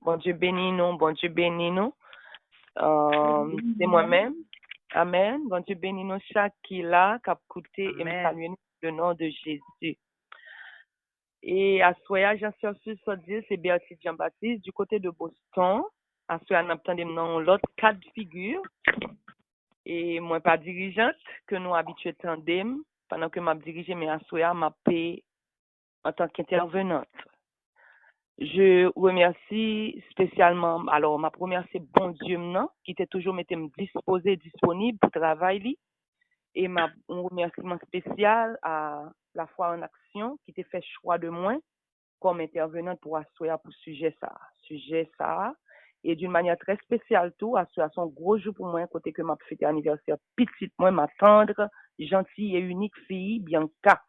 Bon Dieu bénis nous, bon Dieu bénis nous. C'est moi-même. Amen. Bon Dieu bénis nous chaque qui là, qui a écouté et me saluer le nom de Jésus. Et à Soya, j'en suis sur dire, c'est Béatrice Jean-Baptiste du côté de Boston. À Soya, on a dans l'autre quatre figures. Et moi, pas dirigeante, que nous habitués tandem, pendant que m'a dirigé, mais à Soya, m'a payé en tant qu'intervenante. Je remercie spécialement, alors ma première c'est bon Dieu maintenant, qui était toujours disposé, disponible pour travailler. Et un remerciement spécial à la foi en action qui t'a fait choix de moi comme intervenante pour assurer pour sujet ça. Et d'une manière très spéciale tout, assurer son gros jour pour moi, côté que m'a fêté anniversaire petite, moi, ma tendre, gentille et unique fille, Bianca,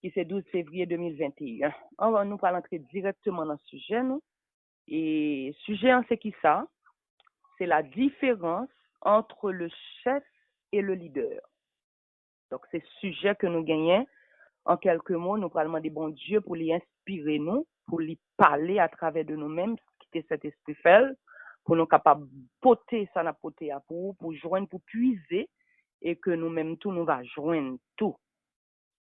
qui c'est 12 février 2021. On va nous pas entrer directement dans le sujet, nous. Et sujet, c'est qui ça? C'est la différence entre le chef et le leader. Donc, c'est sujet que nous gagnons. En quelques mots, nous parlons des bons Dieu pour les inspirer nous, pour les parler à travers de nous-mêmes, quitter cet esprit faible, pour nous capables de poter ça, n'a poter à pour joindre, pour puiser, et que nous-mêmes tout, nous va joindre tout.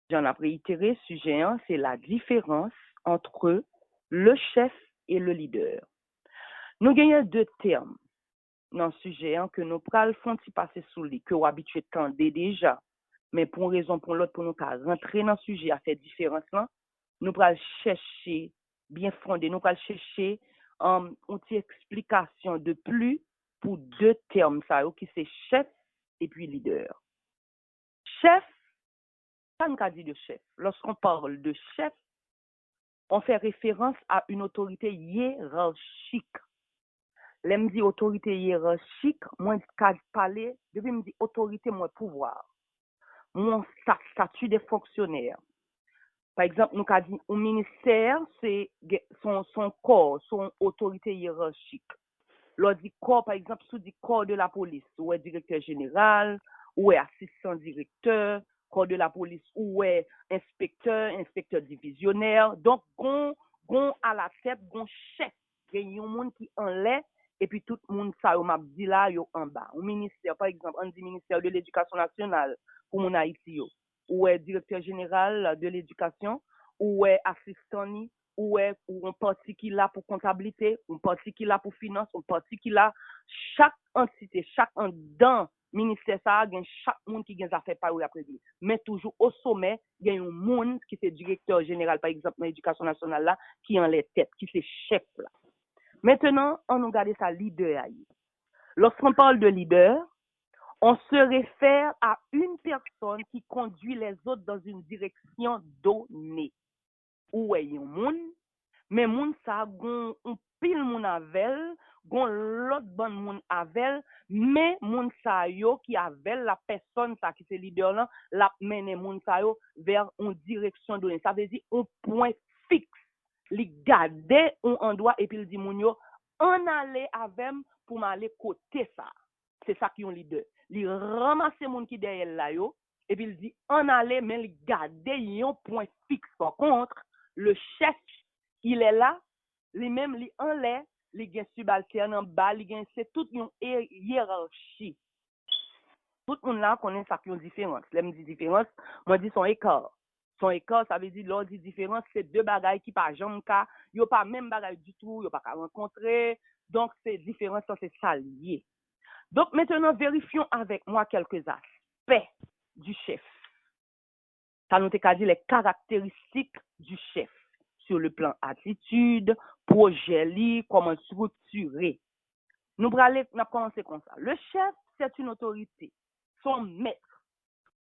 J'en ai réitéré, sujet 1, c'est la différence entre le chef et le leader. Nous gagnons deux termes dans le sujet 1 que nous prenons passer sous lui, que vous habituez tendre déjà. Mais pour une raison, pour l'autre, pour nous rentrer dans le sujet à faire différence là, nous allons chercher bien fondé, nous allons chercher une explication de plus pour deux termes ça, qui c'est chef et puis leader. Chef, ça nous dit de chef. Lorsqu'on parle de chef, on fait référence à une autorité hiérarchique. L'aime dit autorité hiérarchique, moi je parler, depuis me dit autorité, moi pouvoir. Mon statut de fonctionnaire. Par exemple, nous avons dit un ministère, c'est son corps, son autorité hiérarchique. Lors du corps, par exemple, sous du corps de la police, ou est directeur général, ou est assistant directeur, corps de la police, ou est inspecteur divisionnaire. Donc, gon à la tête, gon chef. Il y a un monde qui en l'est, et puis tout le monde, ça, m'a dit là, yo en bas. Au ministère, par exemple, on dit ministère de l'Éducation nationale, pour mon Haïti, ou est directeur général de l'éducation, ou est assistant, ou un parti qui là pour comptabilité, un parti qui là pour finance, un parti qui là, chaque entité, chaque dans ministère ça, il y a chaque monde qui a des affaires par après lui. Mais toujours au sommet, il y a un monde qui est directeur général, par exemple, dans l'éducation nationale là, qui en les têtes, qui est chef là. Maintenant, on regarde ça leader. Lorsqu'on parle de leader, on se réfère à une personne qui conduit les autres dans une direction donnée. Ou est un monde, mais moun ça gon un pile moun avel, gon l'autre bon moun avel, mais moun sa yo qui avel la personne ça qui c'est leader là, la mène moun sa yo vers une direction donnée. Ça veut dire un point fixe. Li garder un endroit et puis il dit moun yo en aller avec pour m'aller côté ça. C'est ça qui est un leader. Li ramasse moun qui derrière là yo et puis il dit en aller mais li garder un point fixe. Par contre, le chef, il est là, lui-même, il en l'air, il est subalterne en bas, c'est toute une hiérarchie. Tout le monde là connaît ça qui est une différence. Là, me dit différence, moi je dis son écart. Son écart, ça veut dire, l'ordre dit différence, c'est deux bagailles qui pas jamais cas, il n'y a pas même bagaille du tout, il n'y a pas qu'à rencontrer. Donc, c'est différence, c'est ça lié. Donc, maintenant, vérifions avec moi quelques aspects du chef. Ça nous a dit les caractéristiques du chef sur le plan attitude, projet, comment structurer. Nous allons commencer comme ça. Le chef, c'est une autorité, son maître.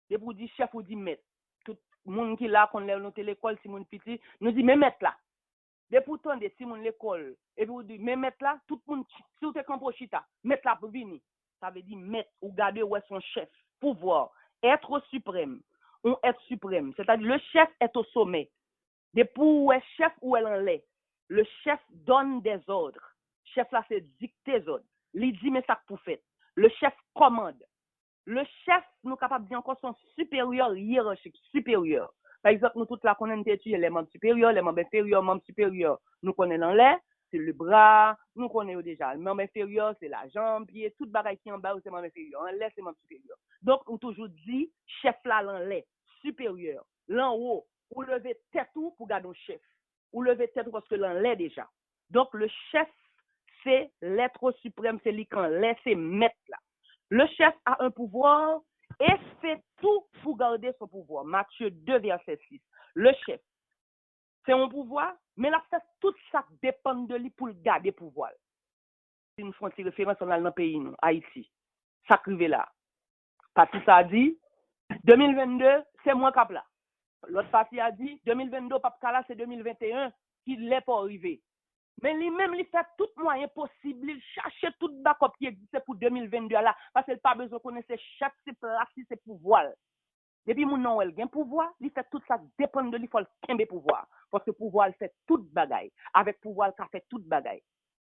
Et pour dire chef ou dire maître, tout le monde qui là, quand on est l'école, si mon petit, nous dit, mais maître là. Et pourtant, des si mon l'école, et vous dit, mais maître là, tout le monde, si vous êtes comme chita, maître là pour venir. Ça veut dire maître, ou garder où est son chef, pouvoir, être suprême. On est suprême. C'est-à-dire le chef est au sommet. Depuis où est chef ou elle en l'est. Le chef donne des ordres. Chef là, c'est dicter des ordres. Il dit, mais ça pour faire. Le chef commande. Le chef, nous capables de dire encore son supérieur hiérarchique, supérieur. Par exemple, nous tous là, connaissons les membres supérieurs, les membres inférieurs, membres supérieurs. Nous connaissons l'air. c'est le bras, nous connaissons déjà. Le membre inférieur, c'est la jambe, pied, toute bagaille qui en bas, c'est membre inférieur. En l'air, c'est membre supérieur. Donc, on toujours dit, chef là, l'en l'air, supérieur. L'en haut, ou lever tête ou pour garder le chef. Ou lever tête parce que l'en l'air déjà. Donc, le chef, c'est l'être suprême, c'est lui qui en l'air, c'est maître là. Le chef a un pouvoir et fait tout pour garder son pouvoir. Matthieu 2, verset 6. Le chef, c'est un pouvoir, mais la fait tout ça dépend de lui pour garder le pouvoir. Si nous faisons une référence dans le pays, nous, Haïti, ça crive là. Parce que ça a dit, 2022, c'est moi qui là. L'autre partie a dit, 2022, pas là, c'est 2021 qui l'est pas arrivé. Mais lui-même, il fait tout moyen possible, il cherche tout backup qui existe pour 2022 là, parce qu'il n'a pas besoin de connaître chaque place, c'est pouvoir. Depuis mon nom, il a un pouvoir, il fait tout ça, dépend de lui, il faut le pouvoir. Parce que le pouvoir, il fait toute bagaille. Avec pouvoir, il fait toute bagaille.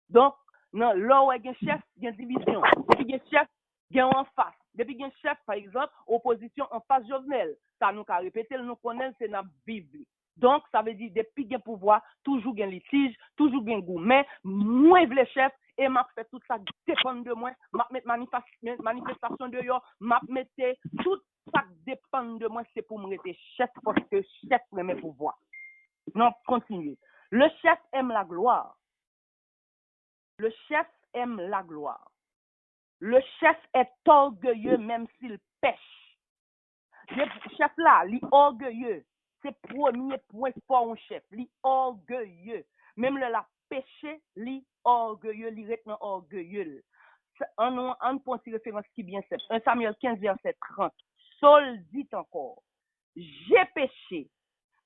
Donc, non, là où il y a un chef, il y a une division. Depuis il y a un chef, il y a en face. Depuis il y a un chef, par exemple, opposition en face Jovenel. Ça nous a répété, nous connaissons, c'est dans la Bible. Donc, ça veut dire, depuis qu'il y a un pouvoir, toujours il y a un litige, toujours il y a un goût. Mais, moi, le chef, et m'a fait tout ça, dépend de moi, m'a mettre manifestation de yo, m'a mettre tout ça dépend de moi, c'est pour me rester chef, parce que chef remet pouvoir. Non, continue. Le chef aime la gloire. Le chef aime la gloire. Le chef est orgueilleux même s'il pêche. Le chef là, il est orgueilleux. C'est le premier point fort au chef. Il est orgueilleux. Même le la péché, il est orgueilleux, il est orgueilleux. On prend une référence qui est bien simple. 1 Samuel 15, verset 30. Saul dit encore, j'ai péché.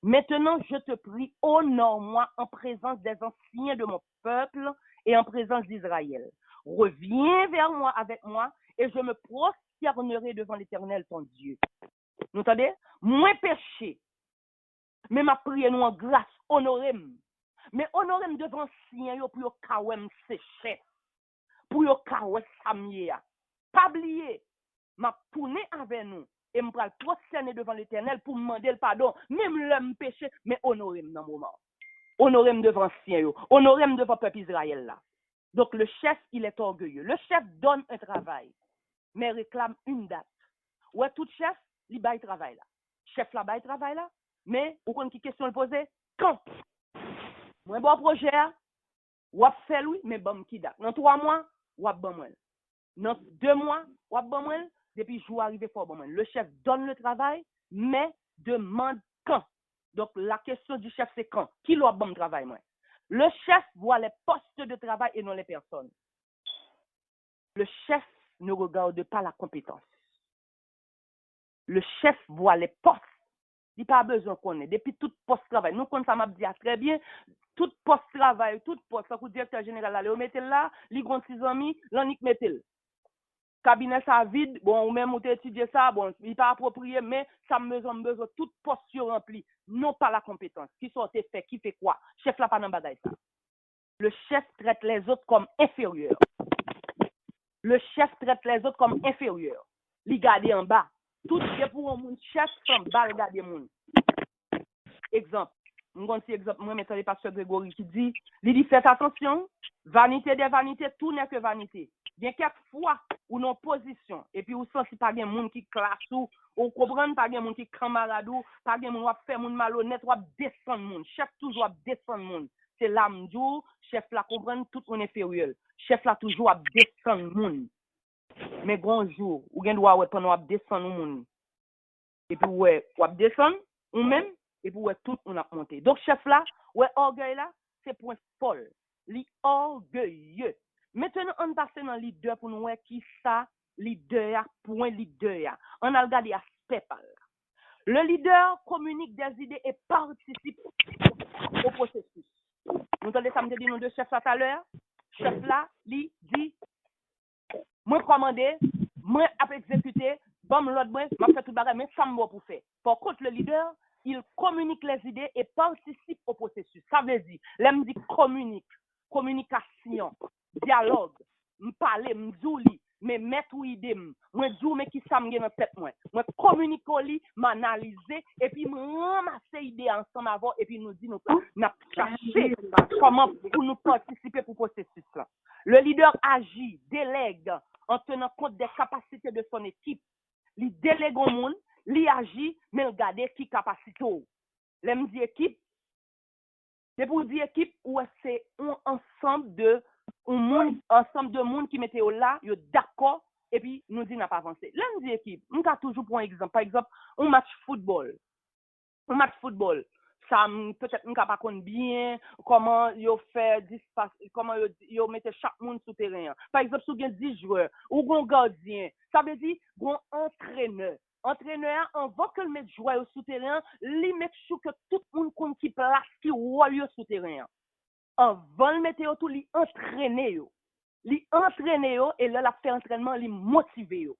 Maintenant, je te prie, honore-moi en présence des anciens de mon peuple et en présence d'Israël. Reviens vers moi avec moi et je me prosternerai devant l'Éternel, ton Dieu. Vous entendez? Moins péché, mais ma prière nous en grâce, honorez-moi. Mais honorez-moi devant anciens pour yo kawem se chef, pour yo kawem samye. Pas oublier, m'a tourné avec nous. Et je vais prosterner devant l'Éternel pour me demander le pardon. Même l'homme péché, mais honorez-moi dans le moment. Honorez-moi devant ancien, honorez-moi devant le peuple Israël là. Donc le chef, il est orgueilleux. Le chef donne un travail, mais réclame une date. Ouais, tout chef, il baille travail là. Chef là baille travail là, mais vous connaissez qui question le poser? Quand? Moi bon projet, ou a fait lui, mais bon qui date. Dans 3 mois, ou a bon moi. Dans 2 mois, ou a bon moi. Depuis jour arrivé fort bon moi. Le chef donne le travail, mais demande quand. Donc la question du chef c'est quand? Qui doit bon travail moi? Le chef voit les postes de travail et non les personnes. Le chef ne regarde pas la compétence. Le chef voit les postes. Il n'a pas besoin qu'on ait. Depuis tout poste de travail, nous, comme ça m'a dit très bien, tout poste de travail, tout poste, le directeur général, là, on mettez là, les grands 6 amis, l'onique mettez. Cabinet ça vide, bon, ou même on étudié ça, bon, il n'est pas approprié, mais ça me besoin, tout poste rempli, non pas la compétence. Qui sont fait, qui fait quoi? Chef là, pas dans bagaille ça. Le chef traite les autres comme inférieurs. Le chef traite les autres comme inférieurs. Li garde en bas. Tout est pour un monde chef sans bas regarder monde. Exemple. Moi, mettons le pasteur Grégory qui dit, il dit, faites attention, vanité des vanités, tout n'est que vanité. Bien quelques fois, ou non position, et puis ou sens pas de monde qui classe ou comprendre pas de monde qui camarade ou pas de monde qui fait monde malhonnête ou descendre monde. Chef toujours descendre monde. C'est l'âme du chef la comprendre tout on inférieur. Chef la toujours descendre monde. Mais grand jour, ou gen doit ouais pendant descendre monde. Et puis ouais, ou descendre ou même et puis ouais tout on a monté. Donc chef là, ouais orgueil là, c'est point folle. Li orgueilleux. Maintenant on passe dans leader pour nous voir qui ça leader point leader. On a regardé aspect par là. Le leader communique des idées et participe au processus. Vous entendez ça me dit nous de chef là tout à l'heure? Chef là, li dit moi commander, moi à exécuter, bon l'autre moi m'a fait tout bagage mais ça me pour faire. Par contre le leader, il communique les idées et participe au processus. Ça veut dire, l'aime dit communique, communication, dialogue, me parler, me zouli, mais mettre ou idée, moi dis mais qui ça me dans tête moi communiquer li, m'analyser et puis me ramasser idée ensemble avant et puis nous dit nous chercher comment pour nous participer pour processus là. Le leader agit, délègue en tenant compte des capacités de son équipe. Il délègue au monde, il agit, mais il regarde qui capacité. L'aime dit équipe, c'est pour dire équipe où c'est un ensemble de monde qui mettait là, yo d'accord et puis nous dit n'a pas avancé. L'aime dit équipe, on a toujours pour un exemple, par exemple, un match football. Ça peut-être on pas connaître bien comment yo fait comment yo mettait chaque monde sur terrain. Par exemple, si vous avez 10 joueurs ou un gardien, ça veut dire un entraîneur. Entraîneur, avant que le mettre joueur sur terrain, li met sûr que tout le monde compte qui place qui rôle sur terrain. Avant le mettre tout li entraîner yo. Li entraîner yo et là la fait entraînement li motiver yo.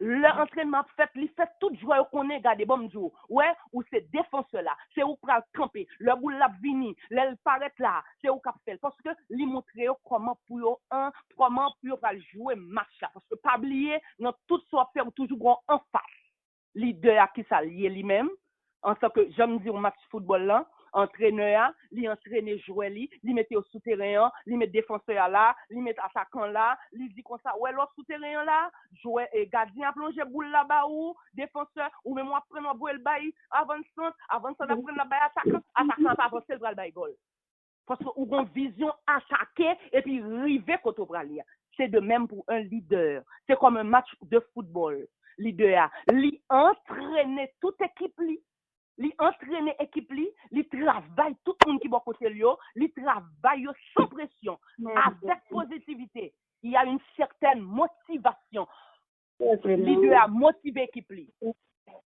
L'entraînement fait, il fait tout joueur qu'on est gardé bon jour. Ouais, ou c'est défenseur là, c'est où pour camper, le boule la vini, elle paraît là, c'est où qu'a fait parce que lui montrer comment pour jouer match là parce que pas oublier dans tout soit faire toujours en face. Leader à qui ça lié lui-même en tant que j'aime dire au match football là entraîneur li entraîner joueur li mettait au souterrain li met défenseur là li met attaquant là li dit comme ça ouais l'autre souterrain là joueur et gardien plonger boule là-bas ou défenseur ou même moi prendre boule le bail avant centre prendre la balle attaquant pas avancer le bail goal parce que ou une vision attaquer et puis river côté bralia c'est de même pour un leader c'est comme un match de football leader li entraîner toute équipe li entraîner équipe li travaille tout le monde qui va côté li travaille sans pression avec positivité il y a une certaine motivation leader a motivé équipe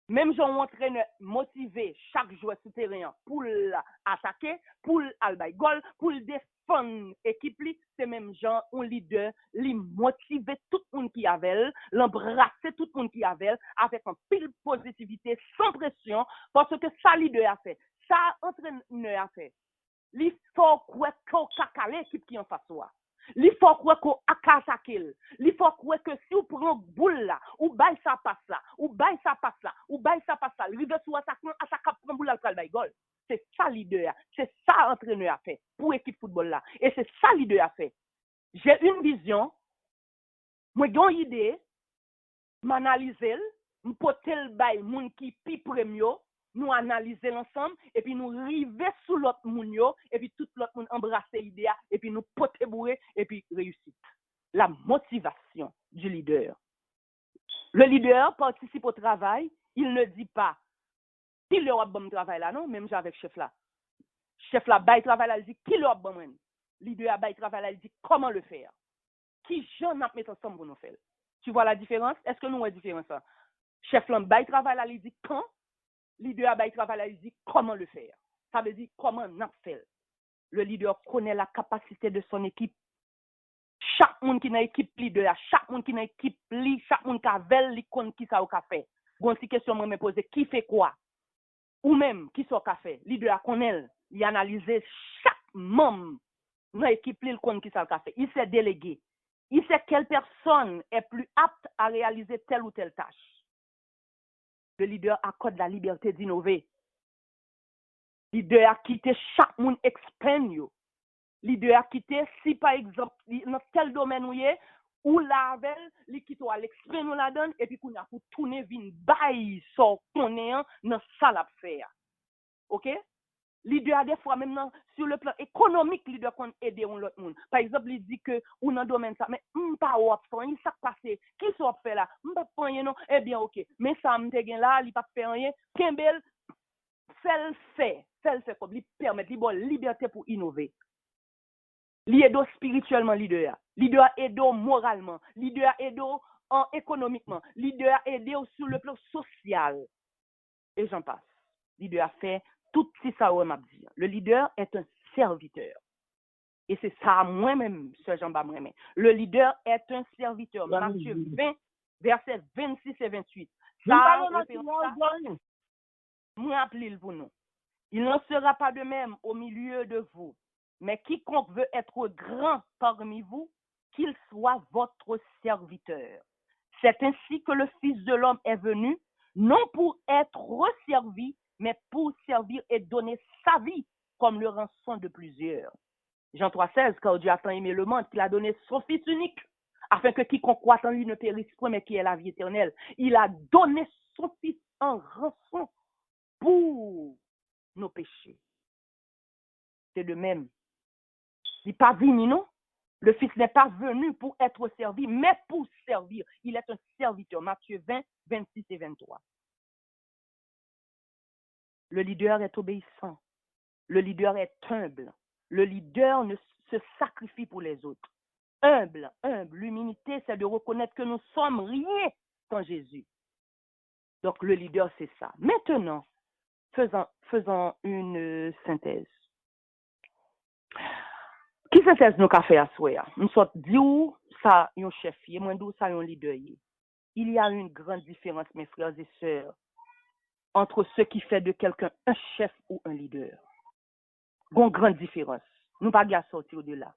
même j'ai un entraîneur motivé chaque joueur sur terrain pour l'attaquer pour le goal pour le défendre équipe c'est même genre un leader li motiver tout le monde qui avait l'embrasser tout le monde qui avait avec un pile positivité sans pression parce que ça leader a fait ça entraîneur a fait il faut qu'on caca l'équipe qui en face toi il faut qu'on attaquer il faut que si on prend boule là ou bail ça passe là ou bail ça passe là ou bail ça passe là rive sur attaquant prend boule là le goal c'est ça leader c'est ça entraîneur a fait pour équipe football là et c'est ça leader a fait j'ai une vision moi j'ai une idée m'analyser m'porter le bail moun qui pi premier nous analyser ensemble et puis nous river sous l'autre moun yo et puis tout l'autre monde embrasser l'idée et puis nous porter bourré et puis réussite la motivation du leader le leader participe au travail il ne dit pas qui le bon travail là non même avec chef là bail travail là il dit qui le bon leader bail travail là il dit comment le faire qui j'en a mettre ensemble pour nous faire tu vois la différence est-ce que nous avons différence ça chef là bail travail là il dit quand leader bail travail là il dit comment le faire ça veut dire comment n'a fait le leader connaît la capacité de son équipe chaque monde qui dans équipe leader chaque monde qui dans équipe chaque monde qui avait li connaît qui ça au café gon si question moi me poser qui fait quoi ou même qui sont café leader connaît il analyser chaque membre dans équipe il connaît qui ça au café il s'est délégué il sait quelle personne est plus apte à réaliser telle ou telle tâche le leader accorde la liberté d'innover leader a quitté chaque monde expand yo leader a quitté si par exemple dans quel domaine ou lavel li quitte à l'exprime la donne et puis qu'on a pour tourner vinn bail so connaît dans ça la faire OK leader des fois même sur le plan économique leader qu'on aider l'autre monde par exemple il dit que ou dans domaine ça mais pas ou faire ça passer qui soit fait là pas faire rien non eh bien OK mais ça me te gen là il pas faire rien Kembel fait comme lui permettre lui bonne liberté pour innover leader spirituellement leader aider moralement leader aider en économiquement leader aider sur le plan social et j'en passe leader a fait tout si ça m'a dit le leader est un serviteur et c'est ça moi-même ce Jean-Baptiste moi-même le leader est un serviteur Matthieu 20 versets 26 et 28 ça moi appelé pour nous il n'en sera pas de même au milieu de vous mais quiconque veut être grand parmi vous qu'il soit votre serviteur. C'est ainsi que le Fils de l'homme est venu, non pour être resservi, mais pour servir et donner sa vie comme le rançon de plusieurs. Jean 3,16, car Dieu a tant aimé le monde qu'il a donné son Fils unique, afin que quiconque croit en lui ne périsse point, mais qui ait la vie éternelle. Il a donné son Fils en rançon pour nos péchés. C'est le même. Il n'est pas venu, non? Le Fils n'est pas venu pour être servi, mais pour servir. Il est un serviteur. Matthieu 20, 26 et 23. Le leader est obéissant. Le leader est humble. Le leader se sacrifie pour les autres. Humble. L'humilité, c'est de reconnaître que nous sommes rien sans Jésus. Donc, le leader, c'est ça. Maintenant, faisons une synthèse. Qui synthèse nous qu'a fait à soi? Nous sommes dit où ça un chef, moi d'où ça un leader. Il y a une grande différence, mes frères et sœurs, entre ce qui fait de quelqu'un un chef ou un leader. Une grande différence. Nous pas qu'à sortir de là.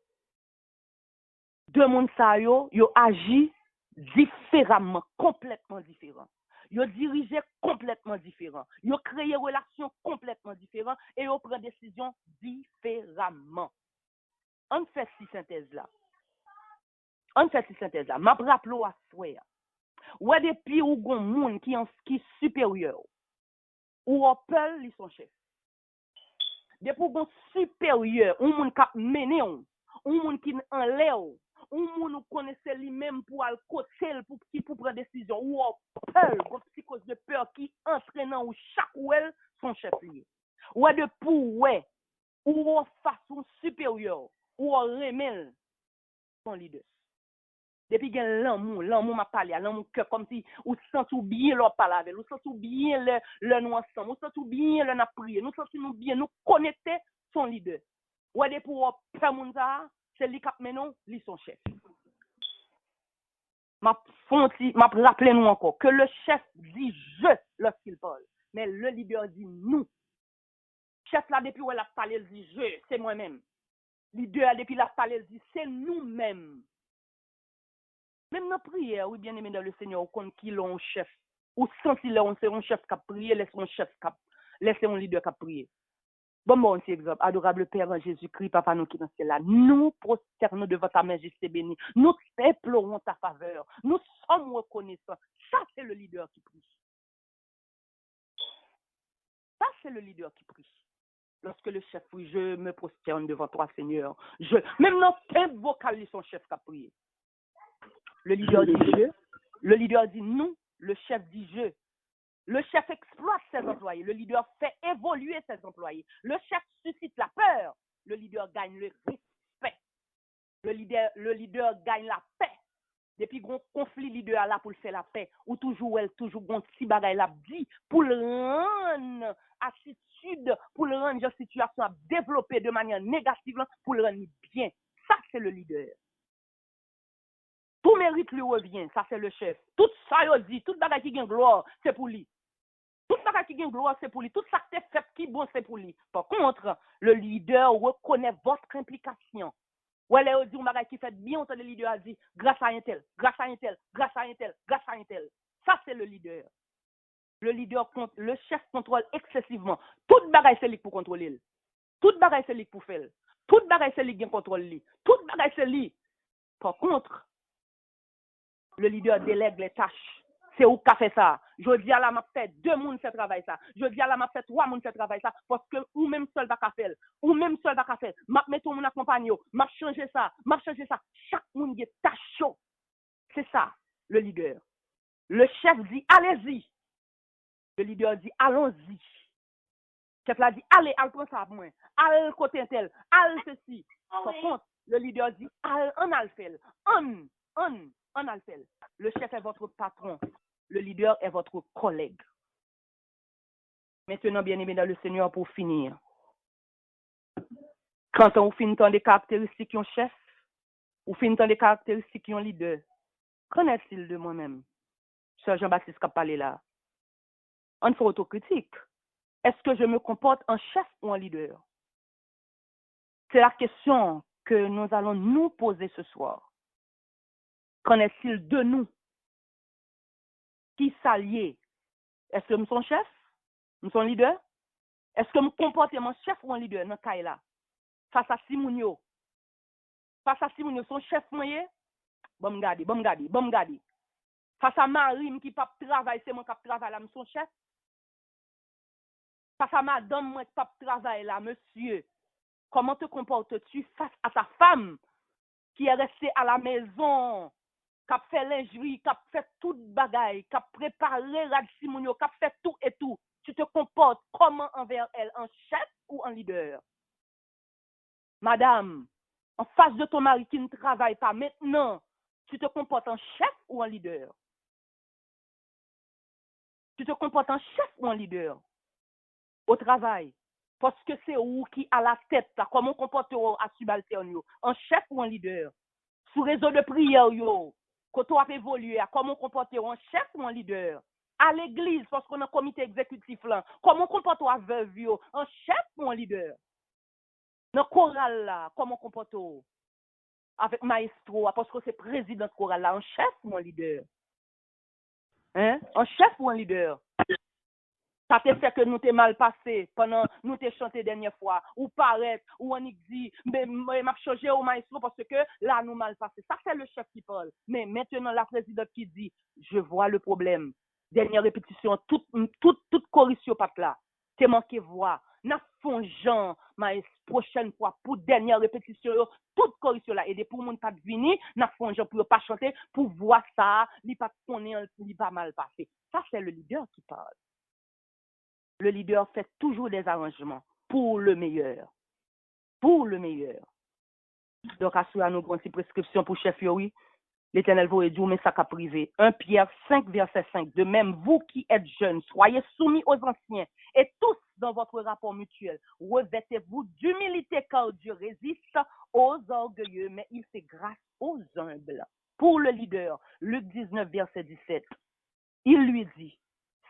Deux mondes ça yo agit différemment, complètement différent. Yo dirigé complètement différent. Yo créé relations complètement différentes et yo prend décision différemment. On fait cette synthèse-là. M'a rappelé à soi. Ou depuis ou gon moun qui est supérieur. Ou appelle li son chef. Depuis gon supérieur, un moun k'ap mené un moun qui en l'air, un moun connaissait lui-même pour al côté pour prendre décision. Ou appelle gon psychose de peur qui entraînant ou chaque ouel son chef lié. Ou depuis ou face supérieur. Ou remel son leader. Depuis que l'amour m'a parlé, l'amour cœur comme si ou sent tout bien leur parler avec, ou sent tout bien le nous ensemble, ou sent tout bien le n'a prier, nous sent nous bien nous connecter son leader. Ou de pour faire moun ça, c'est lui qui menon, lui son chef. M'a rappelé nous encore que le chef dit je lorsqu'il parle, mais le leader dit nous. Chef là depuis où elle a parlé, il dit je, c'est moi-même. Leader depuis la parole, il dit c'est nous-mêmes. Même dans la prière, oui, bien aimé dans le Seigneur, on qui l'ont chef. Ou senti là, c'est un chef qui a prié, laisse un chef qui a, laisse un leader qui a prié. Bon, c'est exemple. Adorable Père en Jésus-Christ, Papa, nous qui dans ce là, nous prosternons devant ta majesté bénie. Nous implorons ta faveur. Nous sommes reconnaissants. Ça, c'est le leader qui prie. Ça, c'est le leader qui prie. Lorsque le chef prie, je me prosterne devant toi, Seigneur. Même dans un vocal, son chef qui a prié. Le leader dit je. Le leader dit nous. Le chef dit je. Le chef exploite ses employés. Le leader fait évoluer ses employés. Le chef suscite la peur. Le leader gagne le respect. Le leader gagne la paix. Depuis qu'on conflit leader là pour faire la paix. Ou toujours bon petit bagay la dit pour le rendre attitude, pour le rendre situation à développer de manière négative, pour le rendre bien. Ça, c'est le leader. Tout mérite lui revient, ça c'est le chef. Tout ça, il dit, tout bagay qui gagne gloire, c'est pour lui. Tout bagay qui gagne gloire, c'est pour lui. Tout ça qui est fait qui bon, c'est pour lui. Par contre, le leader reconnaît votre implication. Ou elle dit, un bagay qui fait bien, on le leader a dit, grâce à un tel, grâce à un tel, grâce à un tel, grâce à un tel. Ça c'est le leader. Le chef contrôle excessivement. Tout bagay c'est lui pour contrôler. Tout bagay c'est lui pour faire. Tout bagay c'est lui qui contrôle lui. Tout bagay c'est lui. Par contre, le leader délègue les tâches. C'est où qu'a fait ça. Je dis à la m'a fait 2 moun fait travail ça. Je dis à la m'a fait 3 moun fait travail ça parce que ou même seul va faire. Ou même seul va faire. M'a mettre mon accompagner, m'a changer ça. Chaque moun qui tâche. C'est ça le leader. Le chef dit allez-y. Le leader dit allons-y. Le chef là dit allez, prends ça pour moi. Allez côté tel, allez ceci. Par contre, le leader dit on a le fait. On a le fait. Le chef est votre patron. Le leader est votre collègue. Maintenant, bien aimé dans le Seigneur, pour finir. Quand on finit dans des caractéristiques d'un chef, ou finit dans des caractéristiques d'un leader, qu'en est-il de moi-même? Sœur Jean-Baptiste qui a parlé là. On fait autocritique. Est-ce que je me comporte en chef ou en leader? C'est la question que nous allons nous poser ce soir. Qu'en est-il de nous qui s'allient? Est-ce que nous sommes chefs? Nous sommes leaders? Est-ce que nous comportons chef ou un leader dans ce là? Face à Simounio. Face à Simounio, son chef moyen? Bon, me garder. Face à Marim qui pas travailler, c'est moi qui travaille là, son chef. Face à madame, moi qui pas travailler là, monsieur. Comment te comportes-tu face à ta femme qui est restée à la maison, qui a fait l'injurie, qui a fait toute bagaille, qui a préparé la Simounio, qui a fait tout et tout? Tu te comportes comment envers elle, en chef ou en leader? Madame, en face de ton mari qui ne travaille pas maintenant, tu te comportes en chef ou en leader? Tu te comportes en chef ou en leader? Au travail. Parce que c'est où qui a la tête, là, comment comporte-t-on à subalterne, en chef ou en leader? Sous réseau de prière, quand on a évolué, comment comporte-t-on en chef ou en leader? À l'église, parce qu'on a un comité exécutif là, comment comporte-t-on à veuve, en chef ou en leader? Dans le choral là, comment comporte-t-on? Avec maestro, parce que c'est président de choral là, en chef ou en leader? Hein? En chef ou en leader? Ça te fait que nous t'es mal passé pendant nous t'es chanté dernière fois, ou paraître, ou on dit, mais m'a changé au maestro parce que là nous mal passé. Ça c'est le chef qui parle. Mais maintenant la présidente qui dit, je vois le problème. Dernière répétition, toute correction pas là. T'es manqué voix. N'a fongeant maestro prochaine fois pour dernière répétition, toute correction là et pour moun pas venir, n'a fongeant pour pas chanter pour voir ça, li pas connaît, li pas mal passé. Ça c'est le leader qui parle. Le leader fait toujours des arrangements pour le meilleur. Pour le meilleur. Donc, à cela, nous prenons ces prescriptions pour chef oui. L'Éternel vous dit, mais ça qu'a privé. 1 Pierre 5, verset 5. De même, vous qui êtes jeunes, soyez soumis aux anciens et tous dans votre rapport mutuel. Revêtez-vous d'humilité car Dieu résiste aux orgueilleux, mais il fait grâce aux humbles. Pour le leader, Luc 19, verset 17, il lui dit,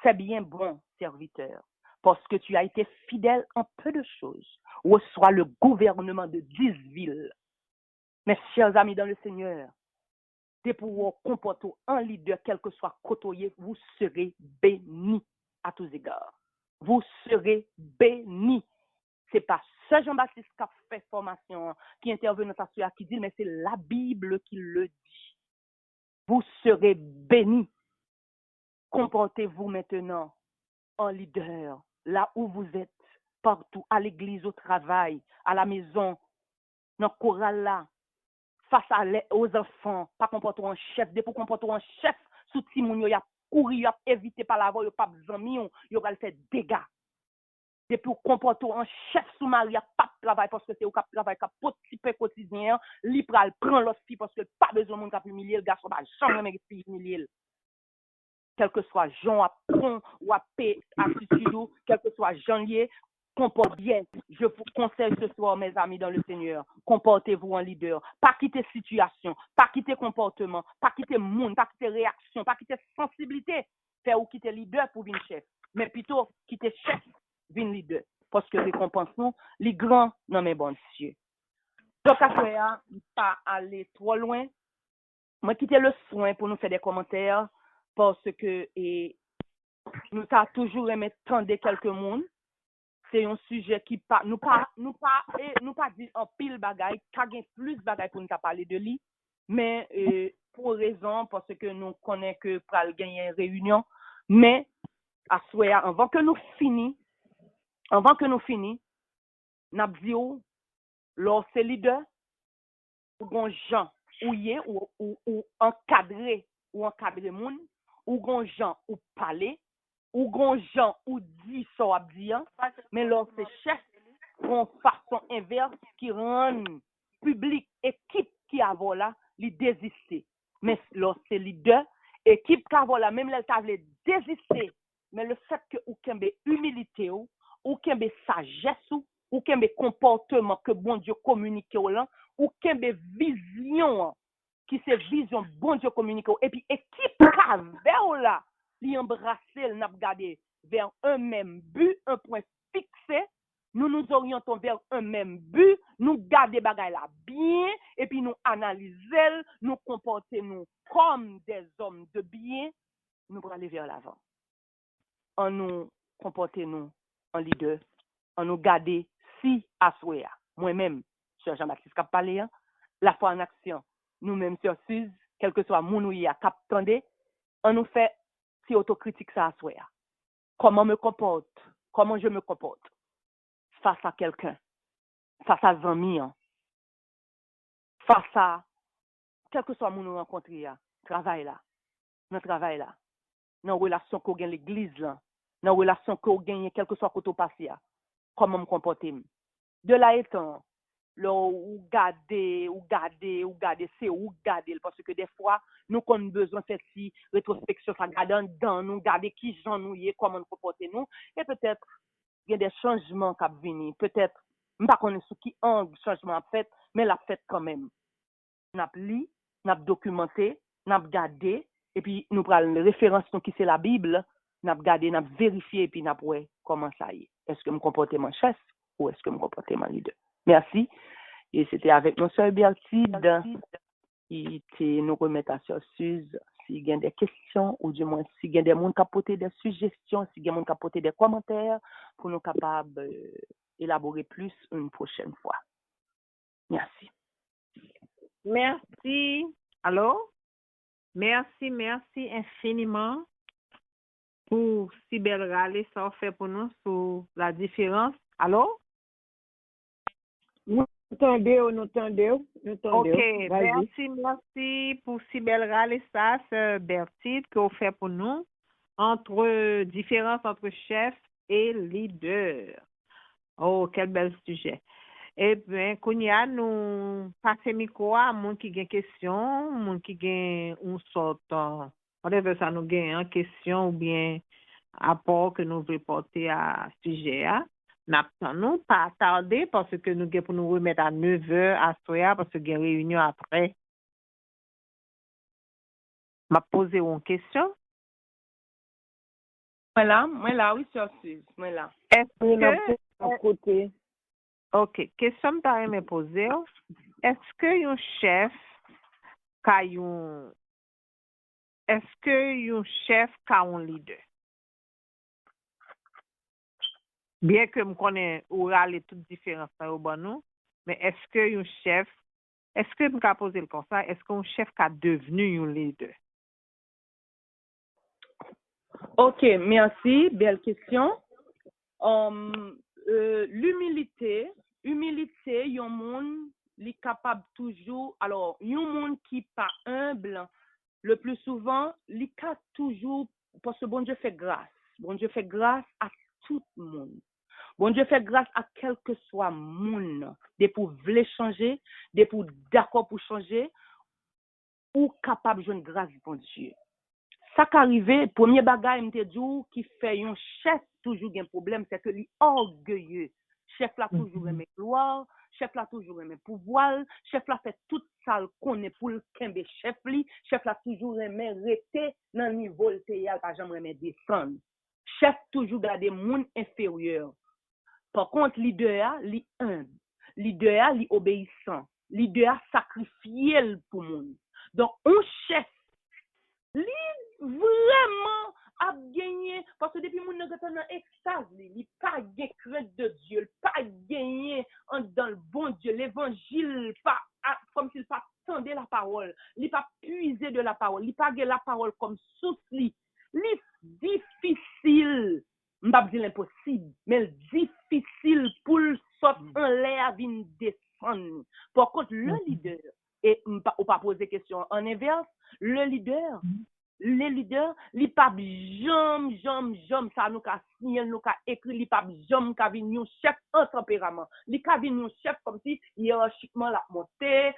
c'est bien bon, serviteur. Parce que tu as été fidèle en peu de choses, reçois le gouvernement de 10 villes. Mes chers amis dans le Seigneur, c'est pour vous comporter en leader, quel que soit côtoyé, vous serez bénis à tous égards. Vous serez bénis. Ce n'est pas ce Jean-Baptiste qui a fait formation, qui intervient dans sa soeur, qui dit, mais c'est la Bible qui le dit. Vous serez bénis. Comportez-vous maintenant en leader, là où vous êtes, partout, à l'église, au travail, à la maison, dans le choral là, face aux enfants, pas comporter en chef, depuis comporter en chef, sous Timoun, il y a couru, il y a évité par la voie, il n'y a pas besoin, il y aura fait dégâts. Depuis comporter en chef sous Marie, il n'y a pas de travail parce que c'est au cap de travail qui a participé quotidien, l'Ipral prend l'autre fille parce que pas besoin de monde qui humilier, le garçon va jamais humilier. Quel que soit Jean à Pont ou à P attitude, quel que soit Jean lié, comporte bien. Je vous conseille ce soir, mes amis dans le Seigneur, comportez-vous en leader. Pas quitter situation, pas quitter comportement, pas quitter monde, pas quitter réaction, pas quitter sensibilité. Faire ou quitter leader pour venir chef. Mais plutôt quitter chef, venir leader. Parce que récompensons les grands dans mes bons cieux. Donc, à pas aller trop loin. Moi, quitter le soin pour nous faire des commentaires. Parce que nous avons toujours aimé tendre quelques monde. C'est un sujet qui nous pas dit en pile bagaille, qui a plus bagaille pour nous parler de lui, mais pour raison parce que nous connaissons que pour gagner une réunion, mais à souhait avant que nous finissions, n'a dit lors c'est leader ou gon gens ou encadrer monde ou gon gens ou parler ou gon gens ou dit so abdian mais lors c'est chef en façon inverse qui rend public équipe qui a là li désister mais lors c'est leader équipe qui a là même elle t'a désister mais le fait que ou kembe humilité ou kembe sagesse ou kembe comportement que bon Dieu communique là ou kembe vision qui c'est vision bon Dieu communique et puis équipe vers là li embrasser n'a regarder vers un même but un point fixé nous nous orientons vers un même but, nous garder bagaille là bien, et puis nous analyser, nous comporter nous comme des hommes de bien, nous pour aller vers l'avant. En nous comporter nous en leader, en nous garder si assoya. Moi-même, Sir Jean-Baptiste Cap parlé, la foi en action, nous-mêmes sur Suze, quel que soit mon ou y a cap tendé, on nous fait si autocritique ça assoya. Comment me comporte, comment je me comporte face à quelqu'un, face à un ami, face à quel que soit mon rencontré, travail là, dans travail là, dans relation qu'on gagne l'église là, dans relation qu'on gagne quel que soit côté passé, comment me comporter. De là étant, là ou garder, c'est ou garder parce que des fois nous avons besoin de faire si rétrospection, ça garder dans nous, garder qui j'en nous y est, comment nous comporter nous, et peut-être il y a des changements qui venir, peut-être je ne sais pas sous qui angle changement a fait, mais l'a fait quand même. N'a lu, n'a documenté, n'a gardé et puis nous prenons les références qui c'est la Bible, n'a gardé, n'a vérifié et puis n'a ouais comment ça y est. Est-ce que me comporter mon chef ou est-ce que me comporter mon leader? Merci. Et c'était avec nos sœurs Bertide qui nous remettent à Suze. S'il y a des questions, ou du moins s'il y a des gens qui apportent des suggestions, s'il y a des gens qui apportent des commentaires, pour nous capables d'élaborer plus une prochaine fois. Merci. Merci. Allô? Merci infiniment pour si belle râle ça fait pour nous sur la différence. Allô? Nous t'entendons. Ok, merci pour si belle râle ça, Bertide, que vous fait pour nous entre différence entre chef et leader. Oh, quel bel sujet. Eh bien, Kounia, nous passons micro à mon qui a une question, mon qui a une sorte, whatever ça nous gagne en question ou bien apport que nous voulons porter à sujet. Nous pas tarder parce que nous avons pour nous remettre à 9h à soir parce que nous avons une réunion après. M'a posé une question. Moi là, oui, sur Suze, moi là. Est-ce que côté. OK, question que je me poser. Est-ce que un chef a un leader? Bien que je connais oral toutes différences au nous, mais est-ce que je me poser le constat, est-ce qu'un chef a devenu un leader? OK, merci, belle question. L'humilité, yon monde li capable toujours, alors yon monde qui pas humble, le plus souvent, li ka toujours, parce que bon Dieu fait grâce. Bon Dieu fait grâce à tout le monde. Bon Dieu fait grâce à quel que soit monde, des pour vouloir changer, des pour d'accord pour changer, ou capable de jouer grâce bon Dieu. Ça qui arrive, premier bagage m'te dit qui fait un chef toujours un problème, c'est que lui orgueilleux. Chef là toujours aimé gloire, chef là toujours aimé pouvoir, chef là fait tout ça qu'on est pour le kembe chef li, chef là toujours aimé rester dans niveau le théâtre, pas jamais aimé descendre. Chef toujours garder monde inférieur. Par contre leader li humble, leader li obéissant, leader sacrifié pour monde. Donc un chef li vraiment a gagné parce que depuis mon nèg dans extase li pas gagné crainte de Dieu, pas gagné dans le bon Dieu, l'évangile pas comme s'il pas tendait la parole, li pas puiser de la parole, li pas gagné la parole comme source li difficile, m'pas dire l'impossible, mais difficile pour sortir en l'air vinn descendre. Par contre le leader et ou pas poser question en inverse, le leader les leaders, li pa jam, ça nous ka signer, nous ka écrit, li pa jam ka vin yon chef en tempérament. Li ka vin yon chef comme si hiérarchiquement la montée,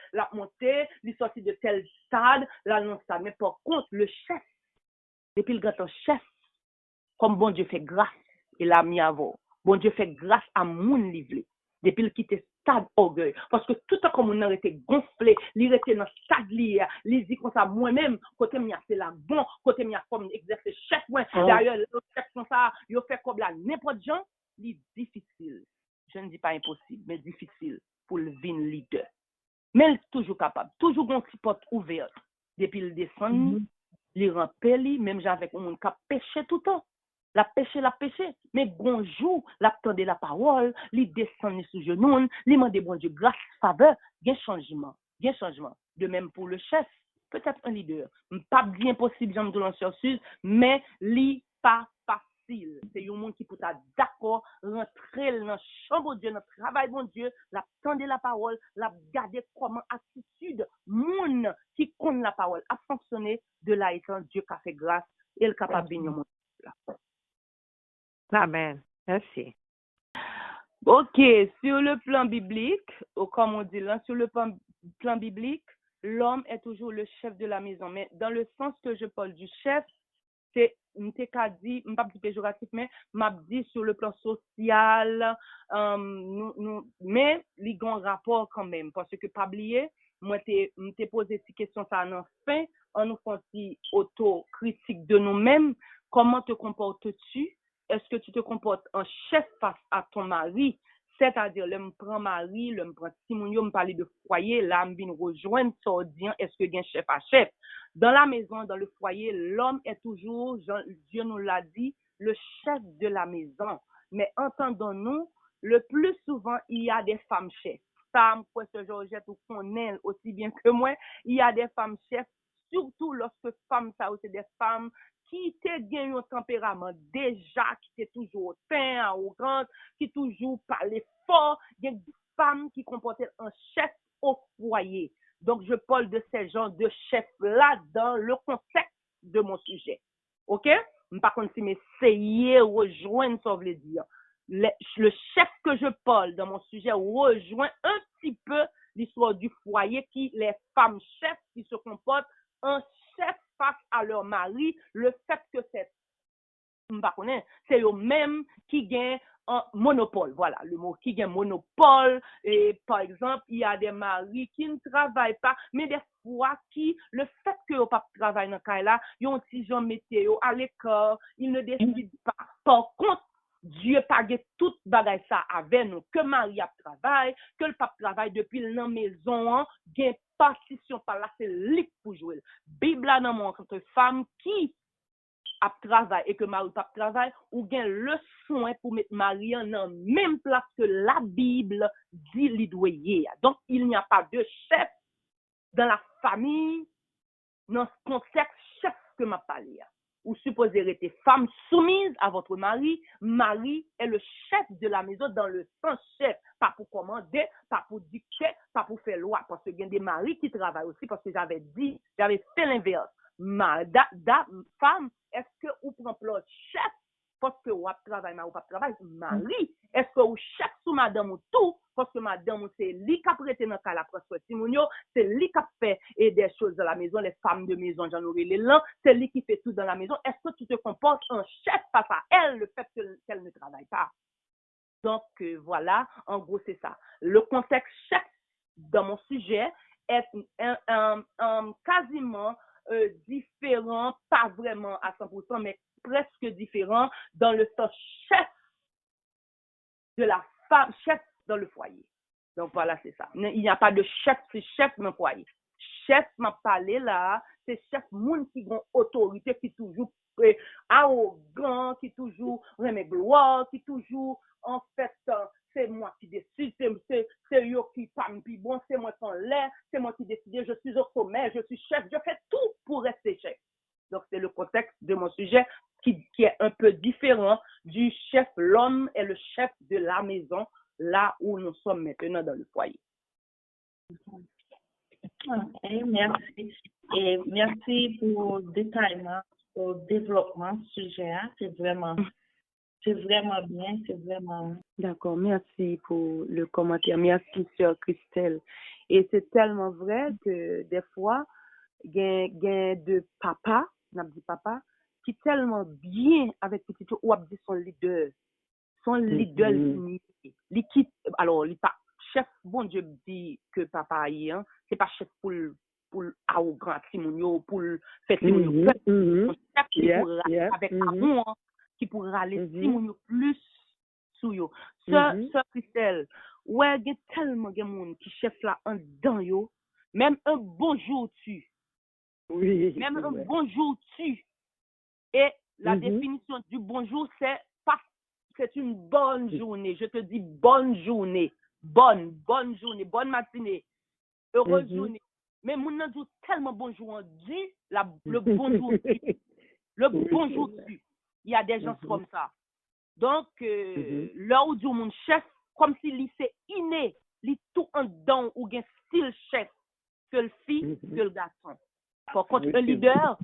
li sorti de tel stade, là non stade. Mais par contre, le chef, depuis le grand chef, comme bon Dieu fait grâce, il a mis à vous. Bon Dieu fait grâce à moun livre. Depuis le quitter stade orgueil parce que tout le monde a été gonflé, il était dans stade lié, il dit comme ça moi-même côté mia c'est la bon, côté mia comme exercer chef moi d'ailleurs le chef comme ça, il fait comme là n'importe gens, il difficile. je ne dis pas impossible, mais difficile pour le vin leader. Mais il est toujours capable, toujours une petite porte ouverte. Depuis le descend, il remplit, même avec un monde qui a péché tout le temps. La péché. Mais bonjour, l'attendait la parole, il descend sous genoux, il demande bon Dieu grâce, faveur, il y a changement. De même pour le chef, peut-être un leader. Pas bien possible, j'aime de l'ancien mais li pas facile. C'est un monde qui peut être d'accord, rentrer dans la chambre de Dieu, dans le travail de Dieu, l'attendre la parole, la garder comme attitude, monde qui compte la parole, à fonctionner de là étant Dieu qui a fait grâce et le capable de bénir mon Dieu. Amen. Merci. Ok, sur le plan biblique, ou comme on dit là, sur le plan biblique, l'homme est toujours le chef de la maison. Mais dans le sens que je parle du chef, c'est, m'te ka dit, m'pas dit péjoratif, mais m'a dit sur le plan social, mais li gon rapport quand même. Parce que, pas oublier, moi, m'te posé cette question ça en fin, en nous faisant une auto-critique de nous-mêmes. Comment te comportes-tu? Est-ce que tu te comportes en chef face à ton mari? C'est-à-dire, le me prend mari, le me prend Simonio, me parler de foyer, là, me vient rejoindre, ça dit, est-ce que bien chef à chef? Dans la maison, dans le foyer, l'homme est toujours, Dieu nous l'a dit, le chef de la maison. Mais entendons-nous, le plus souvent, il y a des femmes chefs. Femmes, Professeur Georgette, ou connaît aussi bien que moi, il y a des femmes chefs, surtout lorsque femmes, ça c'est des femmes qui te gagne un tempérament déjà, qui est toujours teint, arrogante, qui toujours parle fort, il y a des femmes qui comportent un chef au foyer. Donc, je parle de ces genres de chefs-là dans le contexte de mon sujet. OK? Par contre, si m'essayer rejoindre, ça veut dire. Le chef que je parle dans mon sujet rejoint un petit peu l'histoire du foyer qui, les femmes chefs qui se comportent en chef face à leur mari, le fait que c'est eux-mêmes qui gagnent un monopole. Voilà, le mot qui gagne monopole. Et par exemple, il y a des maris qui ne travaillent pas, mais des fois qui, le fait que ils pas travaillent dans ce cas-là, ils ont un petit gens météo à l'école, ils ne décident pas. Par contre, Dieu pague toute bagaille ça avec nous, que Marie a travail, que le pape travaille depuis la maison, gagne partition par là, c'est lui pour jouer. Bible là dans montre que femme qui a travail et que Marie pas travail ou gagne le soin pour mettre Marie dans la même place que la Bible dit li doit y. Donc il n'y a pas de chef dans la famille dans ce contexte chef que m'a parlé. Ou supposez être femme soumise à votre mari. Mari est le chef de la maison dans le sens chef. Pas pour commander, pas pour dicter, pas pour faire loi. Parce qu'il y a des maris qui travaillent aussi parce que j'avais fait l'inverse. Femme, est-ce que vous prenez le chef parce que vous travaillez ou pas travail? Mari, est-ce que vous chef sous madame ou tout parce que madame c'est lui qui a prêté dans la prosper Simonio, c'est lui qui a fait des choses dans la maison, les femmes de maison, j'en aurais les lents, c'est lui qui fait tout dans la maison. Est-ce que tu te comportes en chef face à elle, le fait qu'elle ne travaille pas? Donc, voilà, en gros, c'est ça. Le contexte chef dans mon sujet est quasiment différent, pas vraiment à 100%, mais presque différent dans le sens chef de la femme, chef dans le foyer. Donc voilà, c'est ça. Il n'y a pas de chef, c'est chef dans le foyer. Chef m'a parlé là, c'est chef moun qui a autorité, qui toujours arrogant, qui toujours remet gloire, qui toujours en fait c'est moi qui décide, c'est eux qui parlent plus bon, c'est moi qui en l'air, c'est moi qui décide, je suis au sommet, je suis chef, je fais tout pour rester chef. Donc c'est le contexte de mon sujet qui est un peu différent du chef. L'homme est le chef de la maison, là où nous sommes maintenant dans le foyer. Merci. Et merci pour le détaillement, pour le développement du sujet. C'est vraiment bien, c'est vraiment... D'accord, merci pour le commentaire. Merci, sœur Christelle. Et c'est tellement vrai que des fois, il y a de papa, on a dit papa, qui est tellement bien avec petit ou on dit son leader. Son leader, alors, il pas chef, bon Dieu dit que papa y est, c'est pas chef pour arrogant Simonio, pour faire Simonio. Chef qui pour avec amour, qui pour râler Simonio plus sous yo. Sœur Christelle, ouais, il y a tellement de monde qui chef là en dedans yo, même un bonjour tu. Oui. Même un bonjour tu. Et la définition du bonjour, c'est une bonne journée. Je te dis bonne journée. Bonne journée, bonne matinée. Heureuse journée. Mais mon nom dit tellement bonjour on dit le bonjour tu. Le bonjour tu. Il y a des gens comme ça. Donc, là où dit mon chef, comme si il c'est inné, il tout en dedans ou un style chef que le fille, que le garçon. Par contre, un leader,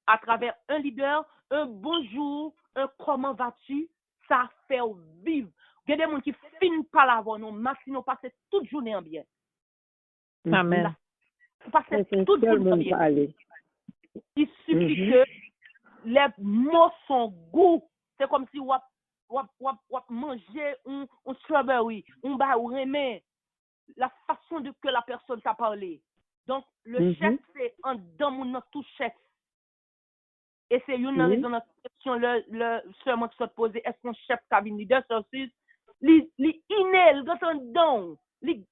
à travers un leader, un bonjour, un comment vas-tu, ça fait vivre. Il y a des gens qui finissent par l'avoir, non, maximum, passer toute journée en bien. Amen. Passer toute journée en bien. Il suffit que les mots sont goût. C'est comme si on manger un strawberry, on va remettre la façon de que la personne t'a parlé. Donc, le chef, c'est un dans mon tout chef. Et c'est une raison de la question, le seulement qui se pose, est-ce qu'un chef cabine leader, c'est aussi, l'inné, le gars dedans, li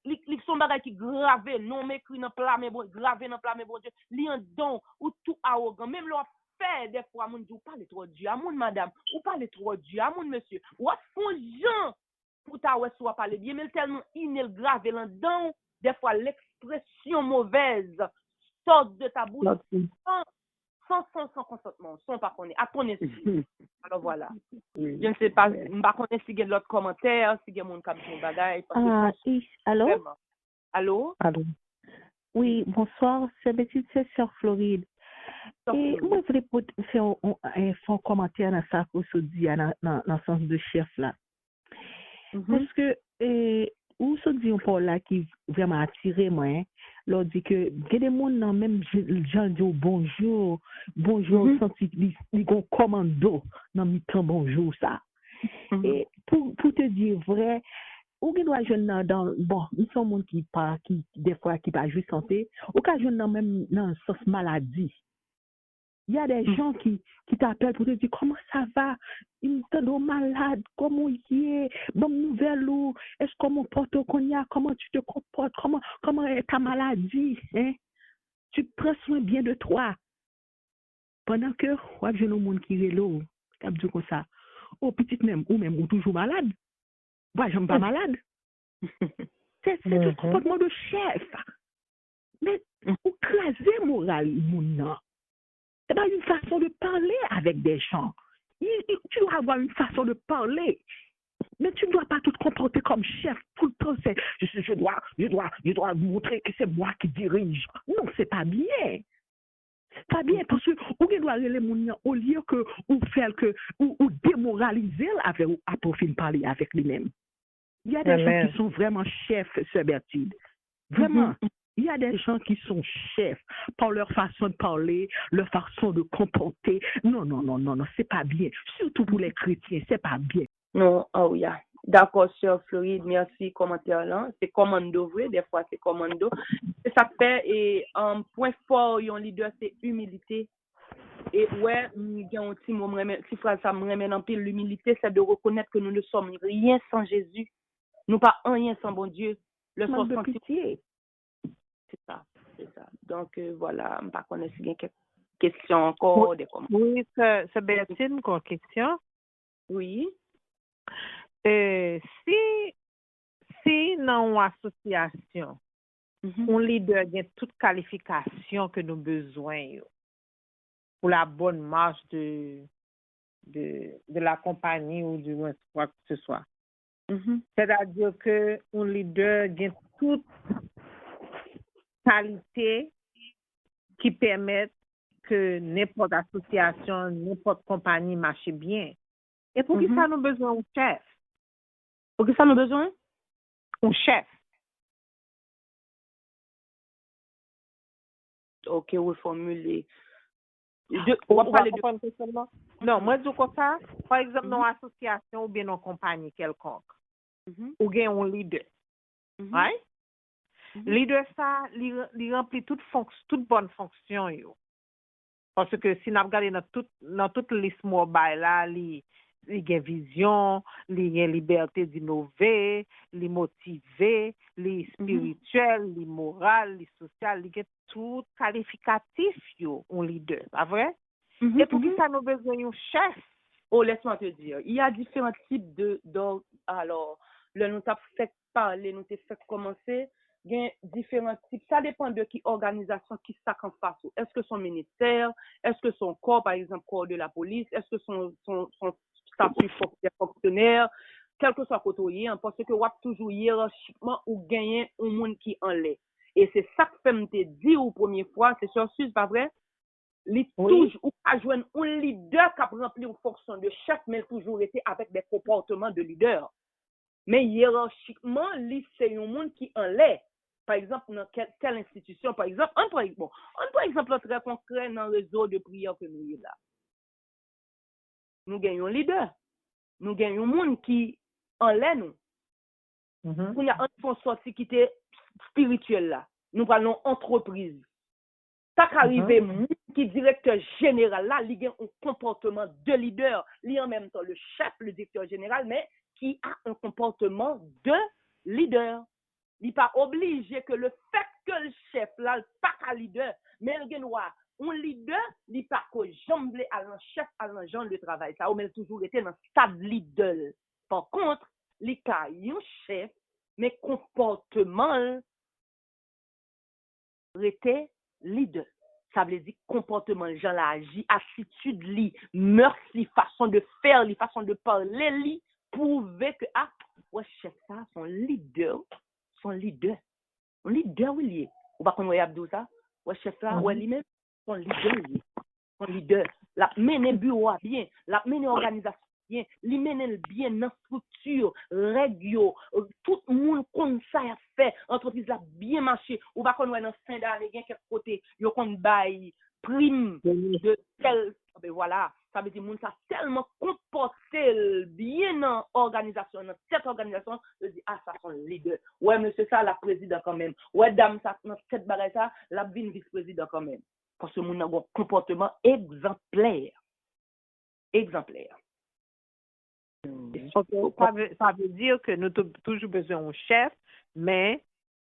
son bagay qui gravé, non m'écrit dans plat, mais bon, gravé dans plat, mais bon Dieu, li en don, ou tout arrogant, même l'on fait des fois, mon Dieu, ou parle trop Dieu, à mon madame, ou parle trop Dieu, à mon monsieur, ou à fond gens, pour ta ouais, soit parler bien, mais tellement inné, gravé dans don, des fois, l'expression mauvaise sort de ta bouche sans consentement, sans pas connaître, à connaître. Alors voilà. Je ne sais pas, je ne sais pas si il y a d'autres commentaires, si il y a mon capitaine bagaille. Allô? Allô? Allô? Oui, bonsoir, c'est Betty, c'est Sœur Floride. Et moi, je voulais faire un commentaire dans ça que vous dit dans le sens de chef là. Parce que, où se dit un peu là qui vraiment attiré moi, hein, leur dit que, il y a des gens, même gens disent bonjour, senti, ils ont commando dans mi temps bonjour ça. Et pour te dire vrai, ou qui doit jeune dans bon, ils sont monde qui des fois qui pas juste santé, ou qui jeune même dans le sens maladie. Il y a des gens qui t'appellent pour te dire comment ça va, ils sont malade, comment il est, bonne nouvelle ou est-ce qu'on porte au cognac, comment tu te comportes, comment est ta maladie, hein? Tu prends soin bien de toi. Pendant que ouais, je monde qui est là, qui dit comme ça. Oh petite même ou toujours malade. Moi j'aime pas malade. C'est du comportement de chef. Mais ou craser moral mon. C'est pas une façon de parler avec des gens. Tu dois avoir une façon de parler. Mais tu ne dois pas tout te comporter comme chef tout le temps. Je dois montrer que c'est moi qui dirige. Non, c'est pas bien. C'est pas bien parce que on doit aller les au lieu que ou faire que ou démoraliser avec à profil parler avec lui-même. Il y a des gens qui sont vraiment chefs, Sœur Bertide. Vraiment. Il y a des gens qui sont chefs par leur façon de parler, leur façon de comporter. Non, c'est pas bien. Surtout pour les chrétiens, c'est pas bien. Non, oh yeah. D'accord, Sœur Floride, merci commentaire là. C'est commando vrai, des fois c'est commando. Et ça fait et un point fort un leader c'est humilité. Et ouais, il y a un petit mot si phrase ça me remet en pile l'humilité, c'est de reconnaître que nous ne sommes rien sans Jésus. Nous pas rien sans bon Dieu. Le sens de pitié. C'est ça. Donc, voilà, je ne sais pas s'il y a quelques questions encore. Oui, c'est Bertine, une question. Oui. Si dans une association, un leader a toute qualification que nous avons besoin pour la bonne marche de la compagnie ou du quoi que ce soit. C'est-à-dire qu'un leader a toute qualité qui permettent que n'importe association, n'importe compagnie marche bien. Et pour qui ça nous besoin un chef? Pour qui ça nous besoin? Un chef. Ok, vous formulez. Non, moi je dis comme ça, par exemple, dans une association ou bien dans une compagnie quelconque, ou bien un leader. Right? Leader ça, il remplit toute bonne fonction yo. Parce que si nous regardons dans toute liste mobile là, li gen vision, li gen liberté d'innover, li motivé, li spirituel, li moral, li social, li gen tout qualificatif yo, un leader, pas vrai? Et pour qui ça nous besoin un chef? Oh, laisse-moi te dire, il y a différents types alors, le nous t'a fait parler, nous t'a fait commencer, il y a différents types, ça dépend de qui organisation, qui ça qu'en face. Est-ce que son ministère, est-ce que son corps, par exemple, corps de la police, est-ce que son statut fonctionnaire, quel que soit côté, parce que on toujours hiérarchiquement ou gagner un monde qui en l'est. Et c'est ça que fait me te dire aux première fois, c'est sûr, c'est pas vrai? Toujours, ou pas joindre un leader qui a rempli une fonction de chef, mais toujours été avec des comportements de leader. Mais hiérarchiquement, c'est un monde qui en l'est. Par exemple, dans quelle institution, par exemple, on prend exemple très concret dans le réseau de prière que nous avons là. Nous gagnons un leader. Nous gagnons un monde qui en l'est, nous. Il y a un sorti qui était spirituel là. Nous parlons entreprise. Ça arrive, qui directeur général là, il a un comportement de leader, il en même temps le chef, le directeur général, mais qui a un comportement de leader. Il n'est pas obligé que le fait que le chef là, pas un leader, mais il un leader, il n'est pas que jambe à un chef, à un genre de travail. Ça, mais toujours été dans stade leader. Par contre, il y a un chef, mais comportement était leader. Ça veut dire comportement, les gens agi, attitude, mœurs, façon de faire, façon de parler, prouver que, ouais, chef, ça, son leader. Un leader, oui, ou pas qu'on voit Abdou ça, ouais, chef, ça, ouais, lui-même, son leader, la mène bureau bien, la mène organisation bien, li mène bien dans structure, règle, tout le monde comme ça a fait, entreprise la bien marché, ou pas qu'on voit dans fin d'année, il y a quelque côté, yo qu'on bail prime de tel, ben voilà, ça veut dire moun ça tellement comporté bien dans organisation, dans cette organisation, je dis ça son leader. Ouais monsieur ça la président quand même. Ouais dame ça dans cette bagaille ça, la vin vice-président quand même. Parce que moun a un comportement exemplaire. Exemplaire. Okay. Ça veut dire que nous avons toujours besoin d'un chef, mais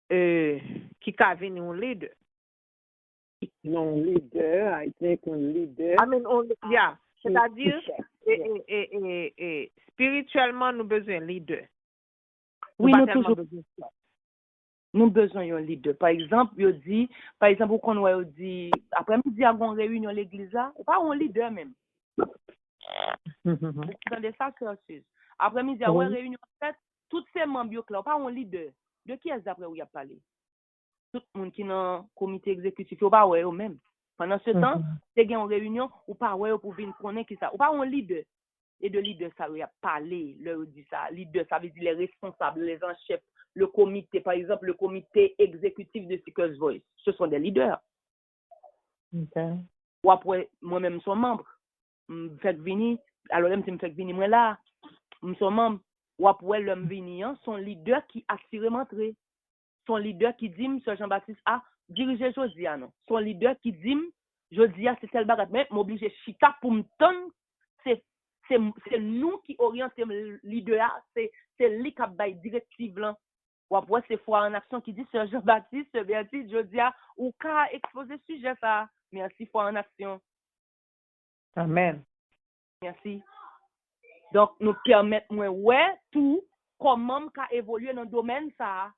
qui a venir un leader. Non, leader, I think un leader. I mean, yeah. C'est-à-dire, et spirituellement, nous avons besoin d'un leader. Oui, nous toujours nous besoin d'un leader. Par exemple, on dit, on dit, après-midi, avant une réunion à l'église, là, ou pas un leader même. Vous entendez ça, c'est après-midi, avant une réunion faite, tous ces membres là, pas un leader. De qui est-ce d'après où il a parlé? Tout le monde qui est dans le comité exécutif, ou pas ouais, même. Pendant ce temps, c'est une réunion, ou pas ouais, pour venir connaître qui ça. Ou pas un leader. Et de leader, ça veut dire parler, leur dit ça. Leader, ça veut dire les responsables, les en chefs, le comité, par exemple, le comité exécutif de Seekers Voice. Ce sont des leaders. Okay. Ou après, moi-même, je suis membre. Je fais venir, alors même si je fais venir, moi là, je suis membre. Ou après, l'homme venir, son leader qui attire m'entrer. Son leader qui dit, M. Jean-Baptiste a dirigé Josia, non. Son leader qui dit, Josia, c'est tel bagat, mais m'oblige chita pour me donner, c'est nous qui orientons le leader, c'est lui qui a bail directive là. Ou après, c'est foi en action qui dit, Sir Jean-Baptiste, Bertie, Josia, ou qu'à exposer sujet ça. Merci, foi en action. Amen. Merci. Donc, nous permettons, ouais, tout, comment qu'a évolué dans le domaine ça.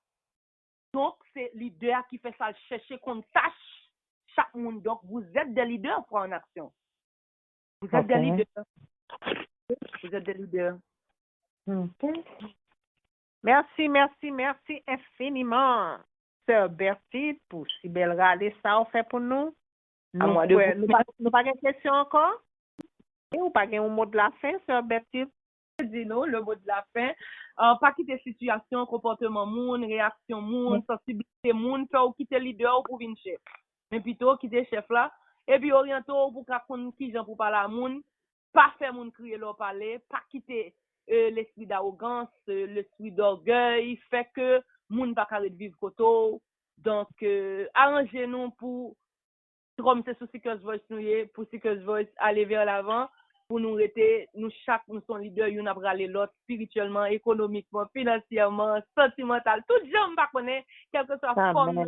Donc, c'est leader qui fait ça, chercher qu'on sache chaque monde. Donc, vous êtes des leaders pour en action. Vous êtes des leaders. Vous êtes des leaders. Okay. Merci infiniment, Sœur Bertie, pour si belle râler ça on fait pour nous. Nous pas de question encore? Et ou pas un mot de la fin, Sœur Bertie? Dis nous le mot de la fin. Pas quitter situation, comportement moun, réaction moun, sensibilité moun, faire ou quitter leader pour venir chef. Mais plutôt quitter chef là, et puis orienter pour qu'à connaître qui gens pour parler à moun, pas faire moun crier leur parler, pas quitter l'esprit d'arrogance, l'esprit d'orgueil, fait que moun pas carré de vivre koto. Donc arrangez-nous pour comme c'est sous Seekers Voice nous pour Seekers Voice aller vers l'avant. pour nous rester, nous chaque nous sommes leaders, nous avons aller l'autre spirituellement, économiquement, financièrement, sentimental, tout gens pas connaît quelque soit forme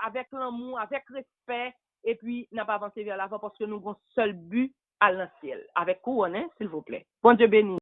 avec l'amour, avec respect et puis n'a pas avancé vers l'avant parce que nous avons seul but à l'anciel avec couronne, s'il vous plaît. Bon Dieu béni.